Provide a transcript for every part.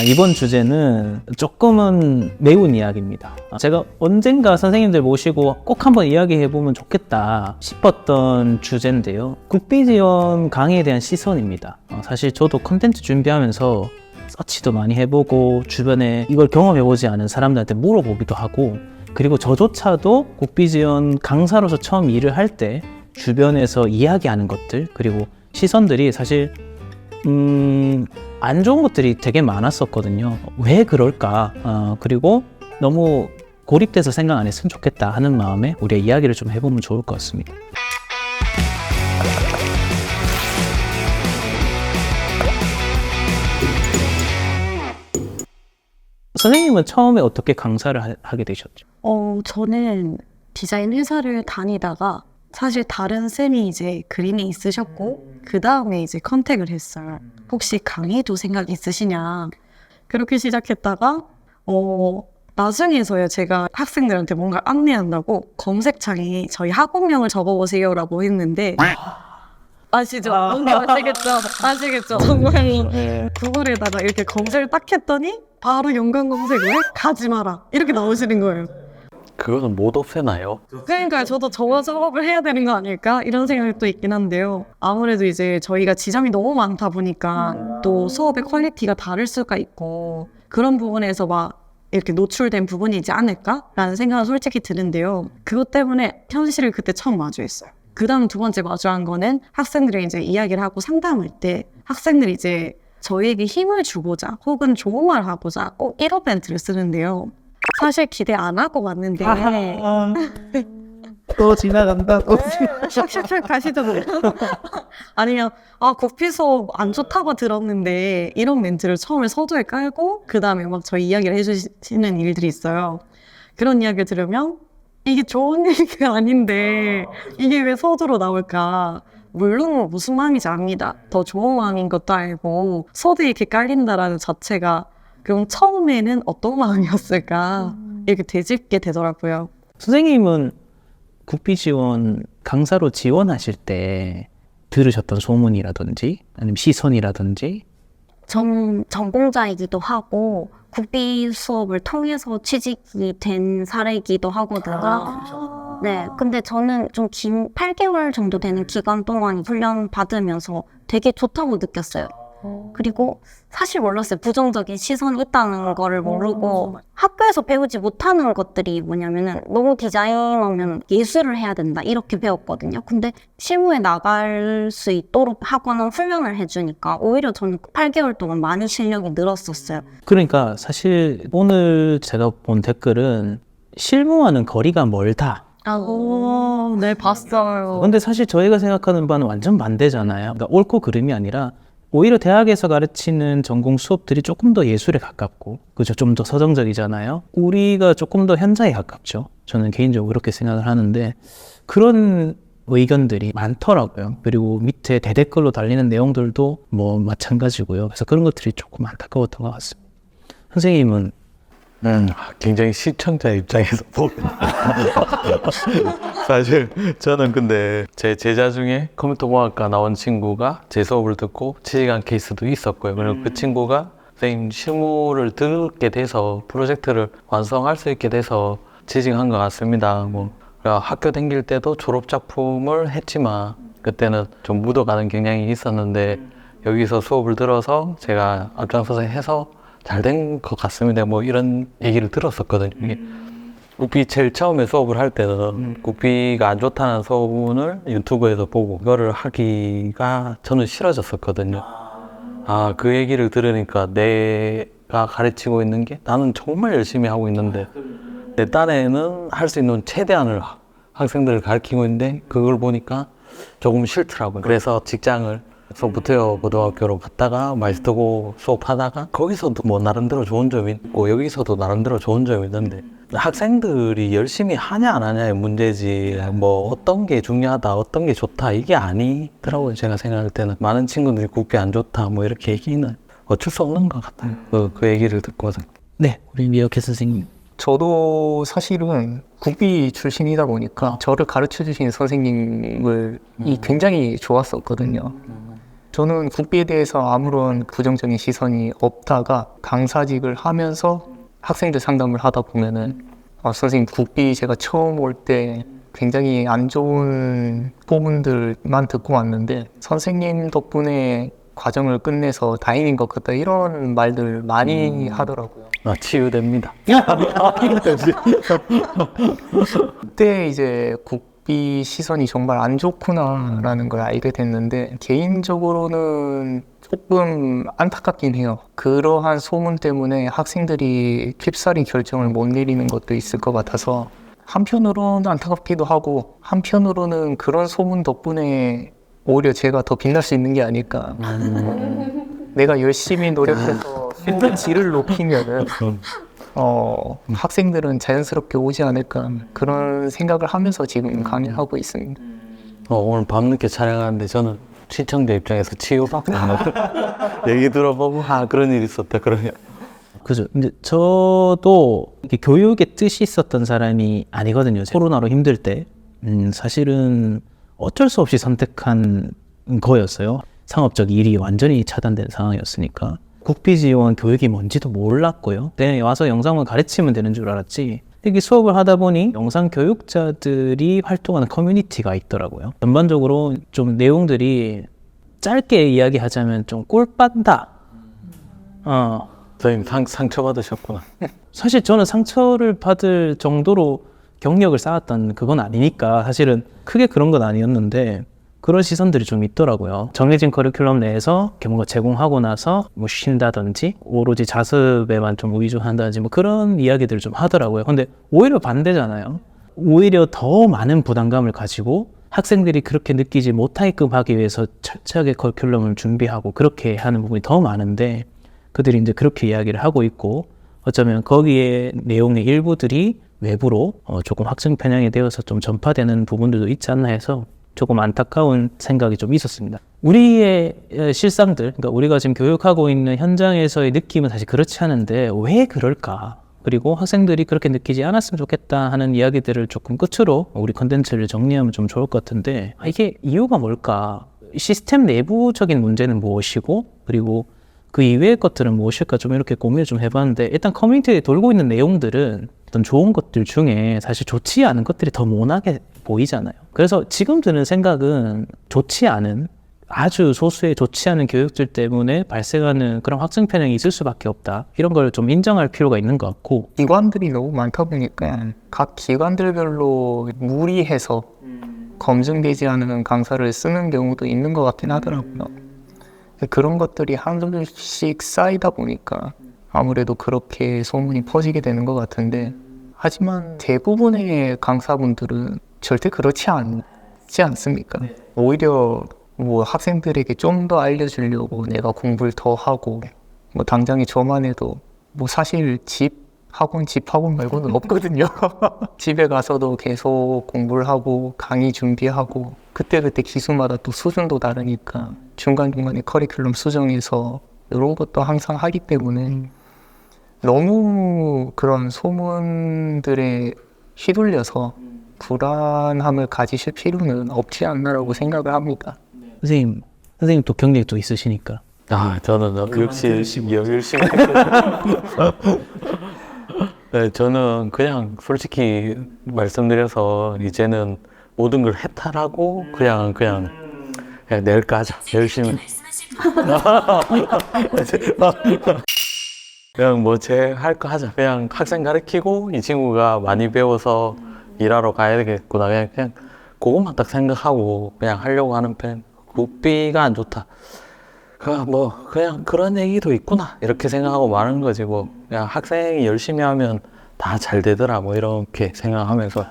이번 주제는 조금은 매운 이야기입니다. 제가 언젠가 선생님들 모시고 꼭 한번 이야기해보면 좋겠다 싶었던 주제인데요. 국비지원 강의에 대한 시선입니다. 사실 저도 컨텐츠 준비하면서 서치도 많이 해보고 주변에 이걸 경험해보지 않은 사람들한테 물어보기도 하고, 그리고 저조차도 국비지원 강사로서 처음 일을 할 때 주변에서 이야기하는 것들, 그리고 시선들이 사실 안 좋은 것들이 되게 많았었거든요. 왜 그럴까? 그리고 너무 고립돼서 생각 안 했으면 좋겠다 하는 마음에 우리가 이야기를 좀 해보면 좋을 것 같습니다. 선생님은 처음에 어떻게 강사를 하게 되셨죠? 저는 디자인 회사를 다니다가 사실 다른 쌤이 이제 그림이 있으셨고 그 다음에 이제 컨택을 했어요. 혹시 강의도 생각 있으시냐? 그렇게 시작했다가 나중에서야 제가 학생들한테 뭔가 안내한다고 검색창에 저희 학원명을 적어보세요라고 했는데 아시죠? 뭔지 아시겠죠? 정말로 구글에다가 이렇게 검색을 딱 했더니 바로 연관 검색어에 가지 마라 이렇게 나오시는 거예요. 그거는 못 없애나요? 그러니까 저도 저거 작업을 해야 되는 거 아닐까? 이런 생각이 또 있긴 한데요. 아무래도 이제 저희가 지점이 너무 많다 보니까 또 수업의 퀄리티가 다를 수가 있고 그런 부분에서 막 이렇게 노출된 부분이지 않을까라는 생각은 솔직히 드는데요. 그것 때문에 현실을 그때 처음 마주했어요. 그 다음 두 번째 마주한 거는 학생들이 이제 이야기를 하고 상담할 때 학생들이 이제 저희에게 힘을 주고자 혹은 좋은 말을 하고자 꼭 이런 멘트를 쓰는데요. 사실 기대 안 하고 왔는데 또 지나간다. 샥샥샥 가시죠. 아니면 국비 수업 안 좋다고 들었는데 이런 멘트를 처음에 서두에 깔고 그 다음에 막 저희 이야기를 해주시는 일들이 있어요. 그런 이야기를 들으면 이게 좋은 얘기가 아닌데 이게 왜 서두로 나올까? 물론 무슨 마음인지 압니다. 더 좋은 마음인 것도 알고 서두에 이렇게 깔린다라는 자체가 그럼 처음에는 어떤 마음이었을까? 이렇게 되짚게 되더라고요. 선생님은 국비지원 강사로 지원하실 때 들으셨던 소문이라든지 아니면 시선이라든지 전 전공자이기도 하고 국비 수업을 통해서 취직이 된 사례이기도 하거든요. 네, 근데 저는 좀 긴 8개월 정도 되는 기간 동안 훈련 받으면서 되게 좋다고 느꼈어요. 그리고 사실 몰랐어요. 부정적인 시선이 있다는 거를 모르고 학교에서 배우지 못하는 것들이 뭐냐면은 너무 디자이너면 예술을 해야 된다 이렇게 배웠거든요. 근데 실무에 나갈 수 있도록 학원은 훈련을 해주니까 오히려 저는 8개월 동안 많이 실력이 늘었었어요. 그러니까 사실 오늘 제가 본 댓글은 실무와는 거리가 멀다. 네, 봤어요. 근데 사실 저희가 생각하는 바는 완전 반대잖아요. 그러니까 옳고 그름이 아니라 오히려 대학에서 가르치는 전공 수업들이 조금 더 예술에 가깝고, 그죠? 좀 더 서정적이잖아요. 우리가 조금 더 현자에 가깝죠. 저는 개인적으로 그렇게 생각을 하는데 그런 의견들이 많더라고요. 그리고 밑에 대댓글로 달리는 내용들도 뭐 마찬가지고요. 그래서 그런 것들이 조금 안타까웠던 것 같습니다. 선생님은 굉장히 시청자 입장에서 보면 사실 저는 근데 제 제자 중에 컴퓨터공학과 나온 친구가 제 수업을 듣고 취직한 케이스도 있었고요. 그리고 그 친구가 선생님 실무를 듣게 돼서 프로젝트를 완성할 수 있게 돼서 취직한 것 같습니다. 학교 다닐 때도 졸업 작품을 했지만 그때는 좀 묻어가는 경향이 있었는데 여기서 수업을 들어서 제가 앞장서서 해서 잘 된 것 같습니다. 이런 얘기를 들었었거든요. 국비 제일 처음에 수업을 할 때는 국비가 안 좋다는 소문을 유튜브에서 보고 그거를 하기가 저는 싫어졌었거든요. 그 얘기를 들으니까 내가 가르치고 있는 게 나는 정말 열심히 하고 있는데 내 딴에는 할 수 있는 최대한을 학생들을 가르치고 있는데 그걸 보니까 조금 싫더라고요. 그래서 직장을 소프트웨어 고등학교로 갔다가 마이스터고 수업하다가 거기서도 뭐 나름대로 좋은 점이 있고 여기서도 나름대로 좋은 점이 있는데 학생들이 열심히 하냐 안 하냐의 문제지 어떤 게 중요하다 어떤 게 좋다 이게 아니더라고요. 제가 생각할 때는 많은 친구들이 국비 안 좋다 이렇게 얘기는 어쩔 수 없는 것 같아요. 그 얘기를 듣고서. 네, 우리 미역회 선생님. 저도 사실은 국비 출신이다 보니까 저를 가르쳐 주신 선생님을 굉장히 좋았었거든요. 저는 국비에 대해서 아무런 부정적인 시선이 없다가 강사직을 하면서 학생들 상담을 하다 보면은 선생님 국비 제가 처음 올 때 굉장히 안 좋은 소문들만 듣고 왔는데 선생님 덕분에 과정을 끝내서 다행인 것 같다 이런 말들 많이 하더라고요. 아, 치유됩니다. 그때 이제 국비 시선이 정말 안 좋구나라는 걸 알게 됐는데 개인적으로는 조금 안타깝긴 해요. 그러한 소문 때문에 학생들이 쉽사리 결정을 못 내리는 것도 있을 것 같아서 한편으로는 안타깝기도 하고 한편으로는 그런 소문 덕분에 오히려 제가 더 빛날 수 있는 게 아닐까. 내가 열심히 노력해서 수업의 질을 높이면은 학생들은 자연스럽게 오지 않을까 그런 생각을 하면서 지금 강의하고 있습니다. 오늘 밤늦게 촬영하는데 저는 시청자 입장에서 치유받고 얘기 들어보고 그런 일이 있었다 그러면 그죠. 근데 저도 이렇게 교육의 뜻이 있었던 사람이 아니거든요. 코로나로 힘들 때 사실은 어쩔 수 없이 선택한 거였어요. 상업적 일이 완전히 차단된 상황이었으니까. 국비 지원 교육이 뭔지도 몰랐고요. 내가 와서 영상만 가르치면 되는 줄 알았지. 이렇게 수업을 하다 보니 영상 교육자들이 활동하는 커뮤니티가 있더라고요. 전반적으로 좀 내용들이 짧게 이야기하자면 좀 꿀빤다. 선생님 상처받으셨구나. 사실 저는 상처를 받을 정도로 경력을 쌓았던 그건 아니니까 사실은 크게 그런 건 아니었는데 그런 시선들이 좀 있더라고요. 정해진 커리큘럼 내에서 뭔가 제공하고 나서 뭐 쉰다든지 오로지 자습에만 좀 위주한다든지 뭐 그런 이야기들을 좀 하더라고요. 근데 오히려 반대잖아요. 오히려 더 많은 부담감을 가지고 학생들이 그렇게 느끼지 못하게끔 하기 위해서 철저하게 커리큘럼을 준비하고 그렇게 하는 부분이 더 많은데 그들이 이제 그렇게 이야기를 하고 있고 어쩌면 거기에 내용의 일부들이 외부로 조금 확증 편향이 되어서 좀 전파되는 부분들도 있지 않나 해서 조금 안타까운 생각이 좀 있었습니다. 우리의 실상들, 그러니까 우리가 지금 교육하고 있는 현장에서의 느낌은 사실 그렇지 않은데 왜 그럴까? 그리고 학생들이 그렇게 느끼지 않았으면 좋겠다 하는 이야기들을 조금 끝으로 우리 컨텐츠를 정리하면 좀 좋을 것 같은데 이게 이유가 뭘까? 시스템 내부적인 문제는 무엇이고 그리고 그 이외의 것들은 무엇일까 좀 이렇게 고민을 좀 해봤는데 일단 커뮤니티에 돌고 있는 내용들은 어떤 좋은 것들 중에 사실 좋지 않은 것들이 더 모나게 보이잖아요. 그래서 지금 드는 생각은 좋지 않은 아주 소수의 좋지 않은 교육들 때문에 발생하는 그런 확증 편향이 있을 수밖에 없다. 이런 걸 좀 인정할 필요가 있는 것 같고 기관들이 너무 많다 보니까 각 기관들별로 무리해서 검증되지 않은 강사를 쓰는 경우도 있는 것 같긴 하더라고요. 그런 것들이 한둘씩 쌓이다 보니까 아무래도 그렇게 소문이 퍼지게 되는 것 같은데 하지만 대부분의 강사분들은 절대 그렇지 않지 않습니까? 오히려 뭐 학생들에게 좀 더 알려주려고 내가 공부를 더 하고 뭐 당장에 저만 해도 뭐 사실 집 학원 말고는 없거든요. 집에 가서도 계속 공부를 하고 강의 준비하고 그때그때 기수마다 또 수준도 다르니까 중간중간에 커리큘럼 수정해서 이런 것도 항상 하기 때문에 너무 그런 소문들에 휘둘려서 불안함을 가지실 필요는 없지 않나라고 생각을 합니다. 선생님 또 경력도 있으시니까 저는 역시 열심히 네, 저는 그냥 솔직히 말씀드려서 이제는 모든 걸 해탈하고 그냥 내일까 하자 열심히 그냥 뭐 제 할 거 하자 그냥 학생 가르치고 이 친구가 많이 배워서 일하러 가야 되겠구나 그냥 그것만 딱 생각하고 그냥 하려고 하는 편. 국비가 안 좋다 그냥 그런 얘기도 있구나 이렇게 생각하고 마는 거지 뭐 그냥 학생이 열심히 하면 다 잘 되더라 뭐 이렇게 생각하면서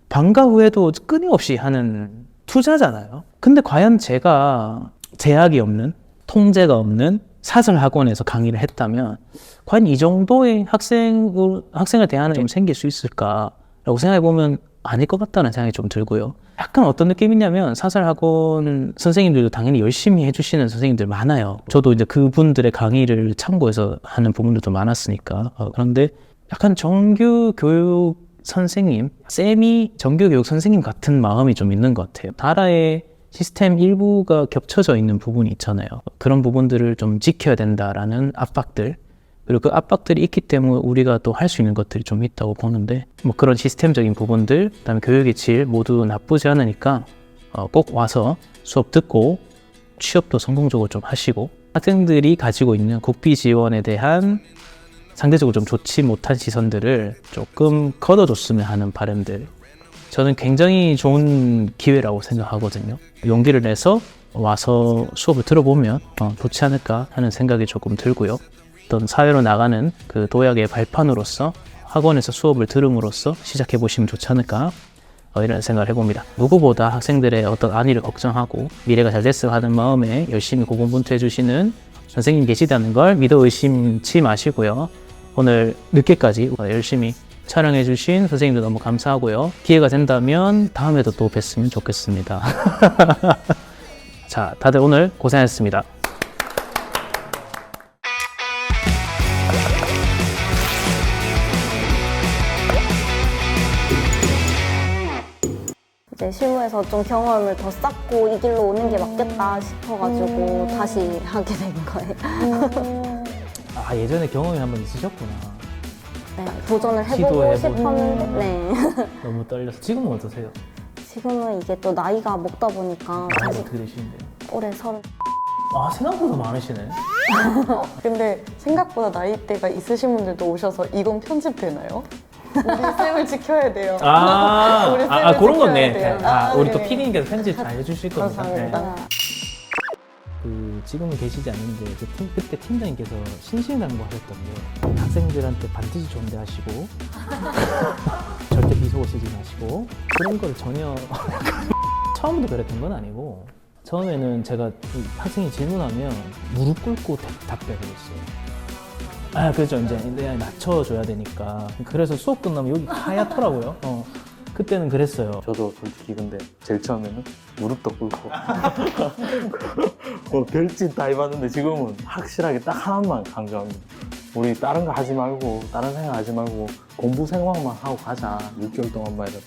방과 후에도 끊임없이 하는 투자잖아요. 근데 과연 제가 제약이 없는 통제가 없는 사설 학원에서 강의를 했다면 과연 이 정도의 학생을 대하는 좀 생길 수 있을까라고 생각해 보면 아닐 것 같다는 생각이 좀 들고요. 약간 어떤 느낌이냐면 사설 학원 선생님들도 당연히 열심히 해주시는 선생님들 많아요. 저도 이제 그분들의 강의를 참고해서 하는 부분들도 많았으니까. 그런데 약간 정규 교육 선생님, 세미 정규 교육 선생님 같은 마음이 좀 있는 것 같아요. 나라의 시스템 일부가 겹쳐져 있는 부분이 있잖아요. 그런 부분들을 좀 지켜야 된다라는 압박들, 그리고 그 압박들이 있기 때문에 우리가 또 할 수 있는 것들이 좀 있다고 보는데, 뭐 그런 시스템적인 부분들, 그다음에 교육의 질 모두 나쁘지 않으니까 꼭 와서 수업 듣고 취업도 성공적으로 좀 하시고, 학생들이 가지고 있는 국비 지원에 대한 상대적으로 좀 좋지 못한 시선들을 조금 걷어줬으면 하는 바람들, 저는 굉장히 좋은 기회라고 생각하거든요. 용기를 내서 와서 수업을 들어보면 좋지 않을까 하는 생각이 조금 들고요. 어떤 사회로 나가는 그 도약의 발판으로서 학원에서 수업을 들음으로써 시작해 보시면 좋지 않을까 이런 생각을 해봅니다. 누구보다 학생들의 어떤 안위를 걱정하고 미래가 잘 됐으면 하는 마음에 열심히 고군분투해 주시는 선생님 계시다는 걸 믿어 의심치 마시고요. 오늘 늦게까지 열심히 촬영해 주신 선생님들 너무 감사하고요. 기회가 된다면 다음에도 또 뵀으면 좋겠습니다. 자, 다들 오늘 고생하셨습니다. 이제 실무에서 좀 경험을 더 쌓고 이 길로 오는 게 맞겠다 싶어가지고 다시 하게 된 거예요. 아, 예전에 경험이 한번 있으셨구나. 네, 도전을 해보고 시도해보고. 싶었는데 네. 너무 떨려서. 지금은 어떠세요? 지금은 이게 또 나이가 먹다 보니까 나이가 다시 어떻게 되시는데요? 올해 30. 아, 생각보다 많으시네. 근데 생각보다 나이대가 있으신 분들도 오셔서 이건 편집되나요? 우리 쌤을 지켜야 돼요. 우리 쌤을 그런 지켜야 거네. 돼요. 우리 또 네. PD님께서 편집 잘 해주실 겁니다. 감사합니다. 지금은 계시지 않는데 그때 팀장님께서 신신당부하셨던 게 학생들한테 반드시 존대 하시고 절대 비속어 쓰지 마시고 그런 걸 전혀 처음부터 그랬던 건 아니고, 처음에는 제가 그 학생이 질문하면 무릎 꿇고 답변을 했어요. 그렇죠. 이제 내가 낮춰줘야 되니까. 그래서 수업 끝나면 여기 하얗더라고요. 그때는 그랬어요. 저도 솔직히 근데 제일 처음에는 무릎도 꿇고 별짓 다 해봤는데 지금은 확실하게 딱 하나만 강조합니다. 우리 다른 거 하지 말고 다른 생각 하지 말고 공부 생각만 하고 가자. 6개월 동안만 해도